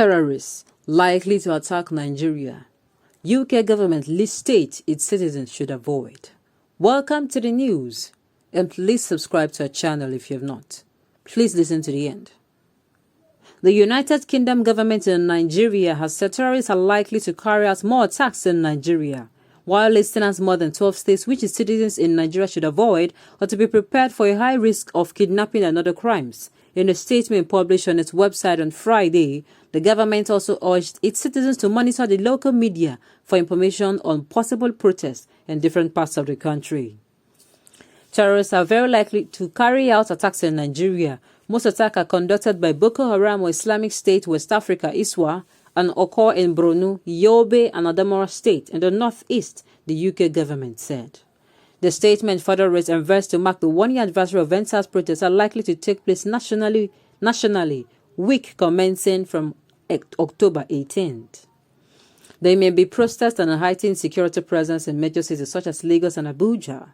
Terrorists likely to attack Nigeria. UK government list state its citizens should avoid. Welcome to the news, and please subscribe to our channel if you have not. Please listen to the end. The United Kingdom government in Nigeria has said terrorists are likely to carry out more attacks in Nigeria, while listing as more than 12 states which its citizens in Nigeria should avoid or to be prepared for a high risk of kidnapping and other crimes. In a statement published on its website on Friday, the government also urged its citizens to monitor the local media for information on possible protests in different parts of the country. Terrorists are very likely to carry out attacks in Nigeria. Most attacks are conducted by Boko Haram or Islamic State West Africa (ISWA) and occur in Borno, Yobe, and Adamawa State in the northeast, the UK government said. The statement further raised efforts to mark the one-year anniversary of NSAS protests are likely to take place nationally, week commencing from October 18th. There may be protests and a heightened security presence in major cities such as Lagos and Abuja.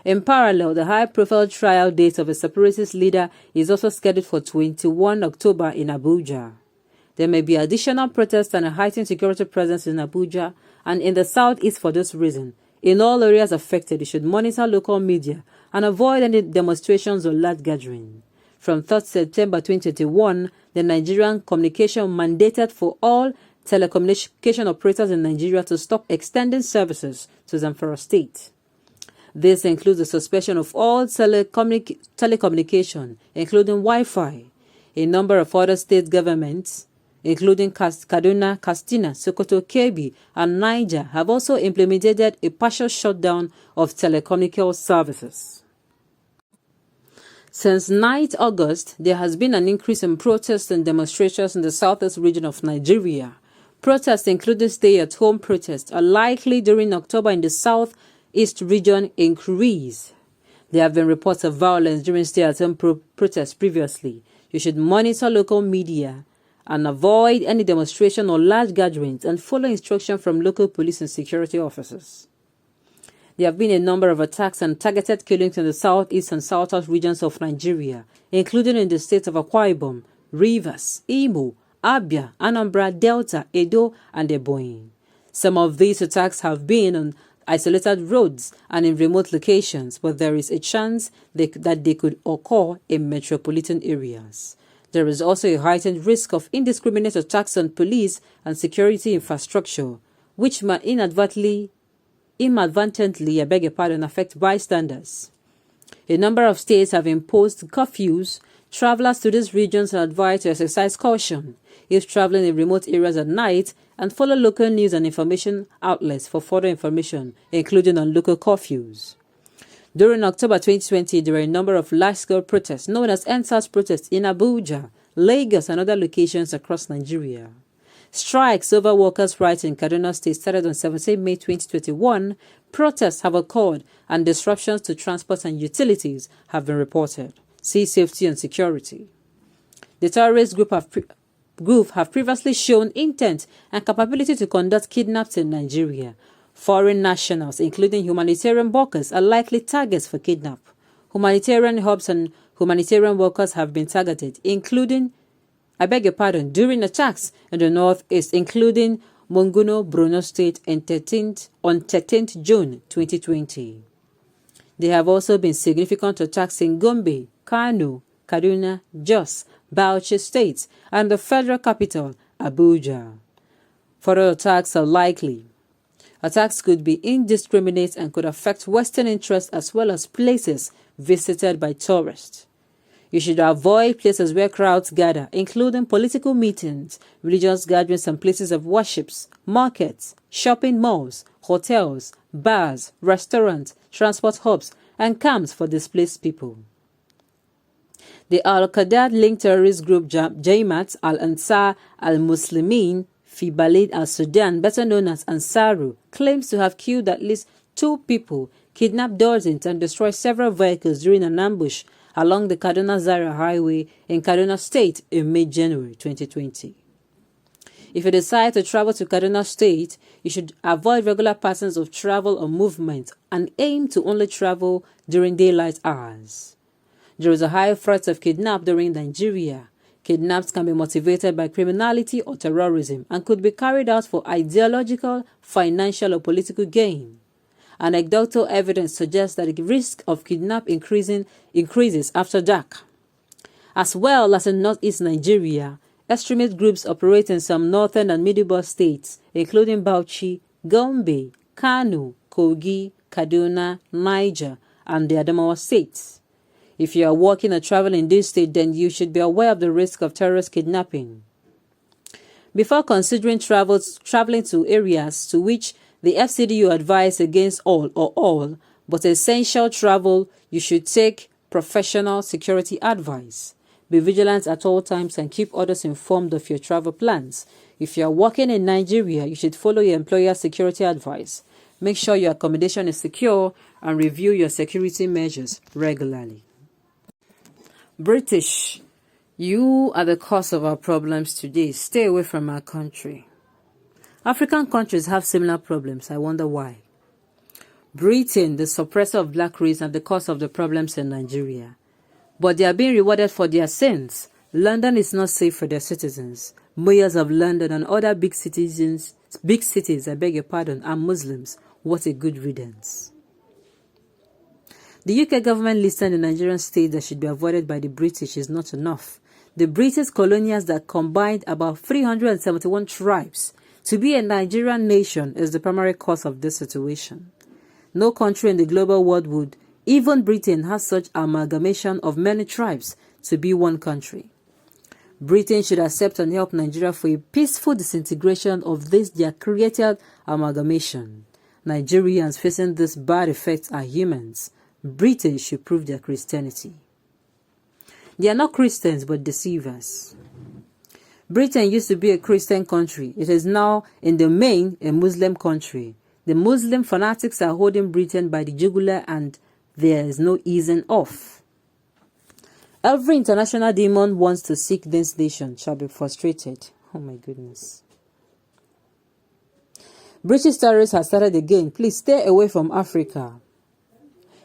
In parallel, the high-profile trial date of a separatist leader is also scheduled for 21 October in Abuja. There may be additional protests and a heightened security presence in Abuja and in the southeast for this reason. In all areas affected, you should monitor local media and avoid any demonstrations or large gatherings. From 3rd September 2021, the Nigerian Communication mandated for all telecommunication operators in Nigeria to stop extending services to Zamfara State. This includes the suspension of all telecommunication, including Wi-Fi. A number of other state governments, including Kaduna, Katsina, Sokoto, Kebbi, and Niger, have also implemented a partial shutdown of telecommunication services. Since 9th August, there has been an increase in protests and demonstrations in the southeast region of Nigeria. Protests, including stay-at-home protests, are likely during October in the southeast region increase. There have been reports of violence during stay-at-home protests previously. You should monitor local media and avoid any demonstration or large gatherings and follow instruction from local police and security officers. There have been a number of attacks and targeted killings in the southeast and southwest regions of Nigeria, including in the states of Akwa Ibom, Rivers, Imo, Abia, Anambra, Delta, Edo, and Ebonyi. Some of these attacks have been on isolated roads and in remote locations, but there is a chance that they could occur in metropolitan areas. There is also a heightened risk of indiscriminate attacks on police and security infrastructure, which might inadvertently affect bystanders. A number of states have imposed curfews. Travelers to these regions are advised to exercise caution if traveling in remote areas at night and follow local news and information outlets for further information, including on local curfews. During October 2020, there were a number of large-scale protests known as NSAS protests in Abuja, Lagos, and other locations across Nigeria. Strikes over workers' rights in Kaduna State started on 17 May 2021. Protests have occurred and disruptions to transport and utilities have been reported. See safety and security. The terrorist group have previously shown intent and capability to conduct kidnaps in Nigeria. Foreign nationals, including humanitarian workers, are likely targets for kidnap. Humanitarian hubs and humanitarian workers have been targeted, during attacks in the northeast, including Monguno, Borno State, on 13th June 2020. There have also been significant attacks in Gombe, Kano, Kaduna, Jos, Bauchi states, and the federal capital, Abuja. Further attacks are likely. Attacks could be indiscriminate and could affect Western interests as well as places visited by tourists. You should avoid places where crowds gather, including political meetings, religious gatherings, and places of worships, markets, shopping malls, hotels, bars, restaurants, transport hubs, and camps for displaced people. The Al-Qaeda-linked terrorist group Jaimat al-Ansar al-Muslimin fi Balad al-Sudan, better known as Ansaru, claims to have killed at least 2 people, kidnapped dozens, and destroyed several vehicles during an ambush along the Kaduna-Zaria Highway in Kaduna State in mid-January 2020. If you decide to travel to Kaduna State, you should avoid regular patterns of travel or movement and aim to only travel during daylight hours. There is a high threat of kidnap during Nigeria. Kidnaps can be motivated by criminality or terrorism and could be carried out for ideological, financial, or political gain. Anecdotal evidence suggests that the risk of kidnap increases after dark. As well as in northeast Nigeria, extremist groups operate in some northern and middle states, including Bauchi, Gombe, Kano, Kogi, Kaduna, Niger, and the Adamawa states. If you are working or traveling in this state, then you should be aware of the risk of terrorist kidnapping. Before considering traveling to areas to which the FCDU advise against all but essential travel, you should take professional security advice. Be vigilant at all times and keep others informed of your travel plans. If you are working in Nigeria, you should follow your employer's security advice. Make sure your accommodation is secure and review your security measures regularly. British, you are the cause of our problems today. Stay away from our country. African countries have similar problems. I wonder why. Britain, the suppressor of black race, are the cause of the problems in Nigeria. But they are being rewarded for their sins. London is not safe for their citizens. Mayors of London and other big cities, are Muslims. What a good riddance. The UK government listed the Nigerian state that should be avoided by the British is not enough. The British colonials that combined about 371 tribes to be a Nigerian nation is the primary cause of this situation. No country in the global world would, even Britain, has such amalgamation of many tribes to be one country. Britain should accept and help Nigeria for a peaceful disintegration of this their created amalgamation. Nigerians facing this bad effect are humans. Britain should prove their Christianity. They are not Christians but deceivers. Britain used to be a Christian country. It is now in the main a Muslim country. The Muslim fanatics are holding Britain by the jugular and there is no easing off. Every international demon wants to seek this nation shall be frustrated. Oh my goodness. British terrorists have started again. Please stay away from Africa.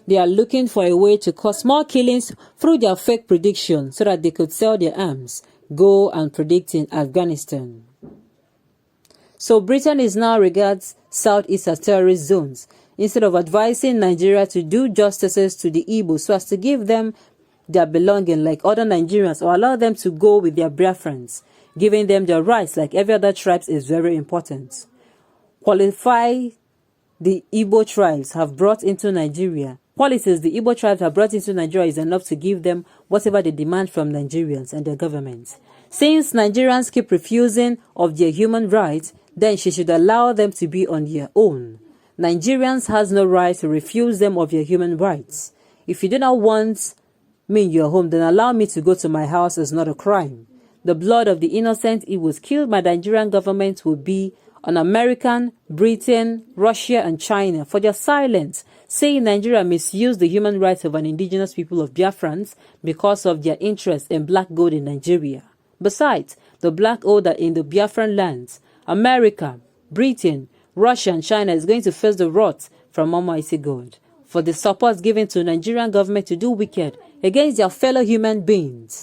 They are looking for a way to cause more killings through their fake prediction so that they could sell their arms, go and predict in Afghanistan. So Britain is now regards Southeast as terrorist zones instead of advising Nigeria to do justices to the Igbo so as to give them their belonging like other Nigerians or allow them to go with their Biafrans. Giving them their rights like every other tribes is very important. Qualify the Igbo tribes have brought into Nigeria. Policies the Igbo tribes have brought into Nigeria is enough to give them whatever they demand from Nigerians and their governments. Since Nigerians keep refusing of their human rights, then she should allow them to be on their own. Nigerians has no right to refuse them of their human rights. If you do not want me in your home, then allow me to go to my house is not a crime. The blood of the innocent Igbos killed by the Nigerian government will be on American, Britain, Russia, and China for their silence, saying Nigeria misused the human rights of an indigenous people of Biafrans because of their interest in black gold in Nigeria. Besides, the black gold in the Biafran lands, America, Britain, Russia, and China is going to face the wrath from Almighty God for the support given to the Nigerian government to do wicked against their fellow human beings.